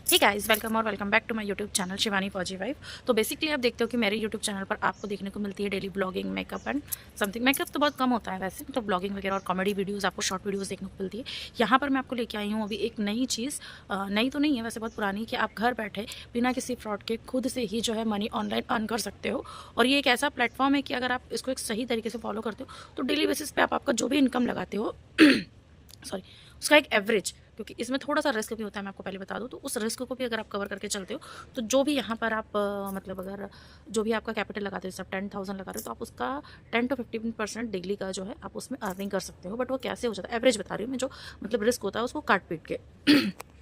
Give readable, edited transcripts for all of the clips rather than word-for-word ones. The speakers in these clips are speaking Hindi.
हे गाइस, वेलकम और welcome back to my YouTube channel Shivani Fauji wife. तो बेसिकली आप देखते हो कि मेरे यूट्यूब चैनल पर आपको देखने को मिलती है daily blogging, makeup and something. Makeup तो बहुत कम होता है वैसे, तो ब्लॉगिंग वगैरह और कॉमेडी वीडियोस आपको शॉर्ट वीडियोस देखने को मिलती है। यहाँ पर मैं आपको लेके आई हूँ अभी एक नई चीज़। नई तो नहीं है वैसे, बहुत पुरानी, कि आप घर बैठे बिना किसी फ्रॉड के खुद से ही जो है मनी ऑनलाइन अर्न कर सकते हो। और ये एक ऐसा प्लेटफॉर्म है कि अगर आप इसको एक सही तरीके से फॉलो करते हो तो डेली बेसिस पे आप आपका जो भी इनकम लगाते हो सॉरी, उसका एक एवरेज, क्योंकि इसमें थोड़ा सा रिस्क भी होता है, मैं आपको पहले बता दूं, तो उस रिस्क को भी अगर आप कवर करके चलते हो तो जो भी यहाँ पर आप मतलब अगर जो भी आपका कैपिटल लगाते हो, जैसे आप 10,000 लगा रहे हो, तो आप उसका 10 to 15% डेली का जो है आप उसमें अर्निंग कर सकते हो। बट वो कैसे हो जाता है, एवरेज बता रही हूँ मैं, जो मतलब रिस्क होता है उसको काट पीट के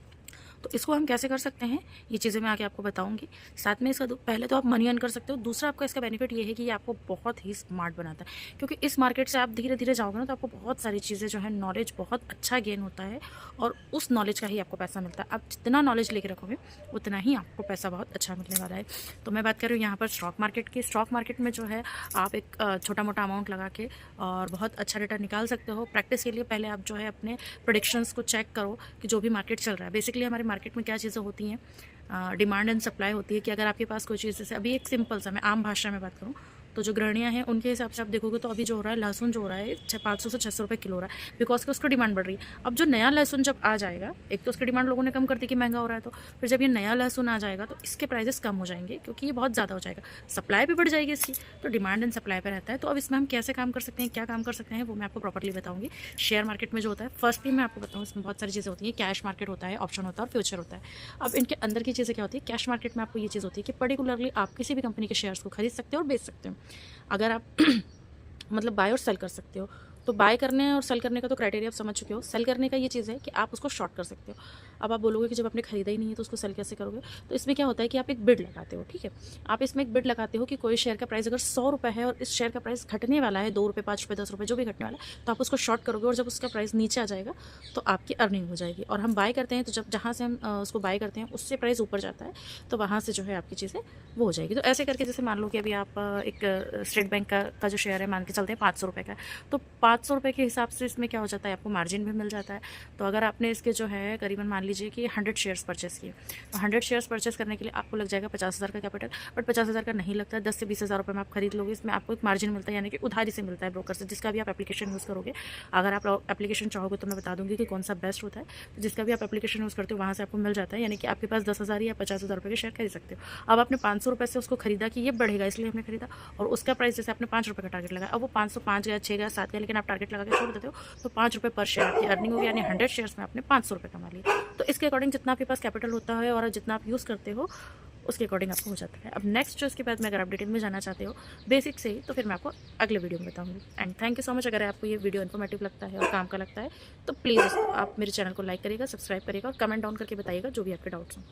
तो इसको हम कैसे कर सकते हैं, ये चीज़ें मैं आगे आपको बताऊंगी। साथ में इसका पहले तो आप मनी अर्न कर सकते हो, दूसरा आपका इसका बेनिफिट ये है कि ये आपको बहुत ही स्मार्ट बनाता है, क्योंकि इस मार्केट से आप धीरे धीरे जाओगे ना तो आपको बहुत सारी चीज़ें जो है, नॉलेज बहुत अच्छा गेन होता है और उस नॉलेज का ही आपको पैसा मिलता है। आप जितना नॉलेज लेके रखोगे उतना ही आपको पैसा बहुत अच्छा मिलने वाला है। तो मैं बात कर रही हूँ यहाँ पर स्टॉक मार्केट की। स्टॉक मार्केट में जो है आप एक छोटा मोटा अमाउंट लगा के और बहुत अच्छा रिटर्न निकाल सकते हो। प्रैक्टिस के लिए पहले आप जो है अपने प्रोडिक्शंस को चेक करो कि जो भी मार्केट चल रहा है। बेसिकली हमारे मार्केट में क्या चीज़ें होती हैं, डिमांड एंड सप्लाई होती है, कि अगर आपके पास कोई चीज़, जैसे अभी एक सिंपल सा मैं आम भाषा में बात करूँ तो जो गृहणियाँ हैं उनके हिसाब से आप देखोगे तो अभी जो हो रहा है, लहसुन जो हो रहा है 500 से 600 रुपये किलो हो रहा है, बिकॉज कि उसका डिमांड बढ़ रही है। अब जो नया लहसुन जब आ जाएगा, एक तो उसकी डिमांड लोगों ने कम कर दी कि महंगा हो रहा है, तो फिर जब ये नया लहसुन आ जाएगा तो इसके प्राइसेस कम हो जाएंगे, क्योंकि ये बहुत ज़्यादा हो जाएगा, सप्लाई भी बढ़ जाएगी इसकी। तो डिमांड एंड सप्लाई पर रहता है। तो अब इसमें हम कैसे काम कर सकते हैं, क्या काम कर सकते हैं, वो मैं आपको प्रॉपर्ली बताऊंगी। शेयर मार्केट में जो होता है, फर्स्टली मैं आपको बताऊँ, इसमें बहुत सारी चीज़ें होती हैं। कैश मार्केट होता है, ऑप्शन होता है और फ्यूचर होता है। अब इनके अंदर की चीज़ें क्या होती है, कैश मार्केट में आपको ये चीज़ होती है कि पर्टिकुलरली आप किसी भी कंपनी के शेयर्स को खरीद सकते हो और बेच सकते हो। अगर आप मतलब बाय और सेल कर सकते हो। तो बाय करने और सेल करने का तो क्राइटेरिया आप समझ चुके हो। सेल करने का ये चीज़ है कि आप उसको शॉर्ट कर सकते हो। अब आप बोलोगे कि जब आपने खरीदा ही नहीं है तो उसको सेल कैसे करोगे, तो इसमें क्या होता है कि आप एक बिड लगाते हो, ठीक है। आप इसमें एक बिड लगाते हो कि कोई शेयर का प्राइस अगर 100 रुपये है और इस शेयर का प्राइस घटने वाला है, 2 रुपये, 5 रुपये, 10 रुपये, जो भी घटने वाला है, तो आप उसको शॉर्ट करोगे और जब उसका प्राइस नीचे आ जाएगा तो आपकी अर्निंग हो जाएगी। और हम बाय करते हैं तो जब जहाँ से हम उसको बाय करते हैं उससे प्राइस ऊपर जाता है, तो वहाँ से जो है आपकी चीज़ें वो हो जाएगी। तो ऐसे करके, जैसे मान लो कि अभी आप एक स्टेट बैंक का जो शेयर है, मान के चलते हैं 500 रुपये का, तो 500 रुपये के हिसाब से इसमें क्या हो जाता है, आपको मार्जिन भी मिल जाता है। तो अगर आपने इसके जो है करीबन मान लीजिए कि 100 शेयर्स परचेस किए, तो 100 शेयर्स परचेस करने के लिए आपको लग जाएगा 50,000 का कैपिटल। बट 50,000 का नहीं लगता है, 10 से 20,000 रुपये में आप खरीद लोगे। इसमें आपको एक मार्जिन मिलता है, यानी कि उधारी से मिलता है ब्रोकर से, जिसका भी आप एप्लीकेशन यूज़ करोगे। अगर आप एप्लीकेशन चाहोगे तो मैं बता दूंगी कि कौन सा बेस्ट होता है। तो जिसका भी आप एप्लीकेशन यूज़ करते हो वहाँ से आपको मिल जाता है, यानी कि आपके पास 10,000 या 50,000 रुपये के शेयर खरीद सकते हो। अब आपने 500 रुपये से उसको खरीदा कि ये बढ़ेगा इसलिए हमने खरीदा, और उसका प्राइस जैसे आपने 5 रुपये का टारगेट लगा, अब वो 505 गया, 6 गया, 7 गया, लेकिन आप टारगेट लगा के छोड़ देते हो, तो 5 रुपये पर शेयर आपकी अर्निंग होगी, यानी 100 शेयर्स में आपने 500 रुपये कमा लिए। तो इसके अकॉर्डिंग जितना आपके पास कैपिटल होता है और जितना आप यूज़ करते हो उसके अकॉर्डिंग आपको हो जाता है। अब नेक्स्ट जो इसके बाद में अगर आप डिटेल में जाना चाहते हो बेसिक से ही, तो फिर मैं आपको अगले वीडियो में बताऊंगी। And thank you so much. अगर आपको ये वीडियो इन्फॉर्मेटिव लगता है और काम का लगता है तो प्लीज़ आप मेरे चैनल को लाइक करिएगा, सब्सक्राइब करिएगा और कमेंट डाउन करके बताइएगा जो भी आपके डाउट्स हों।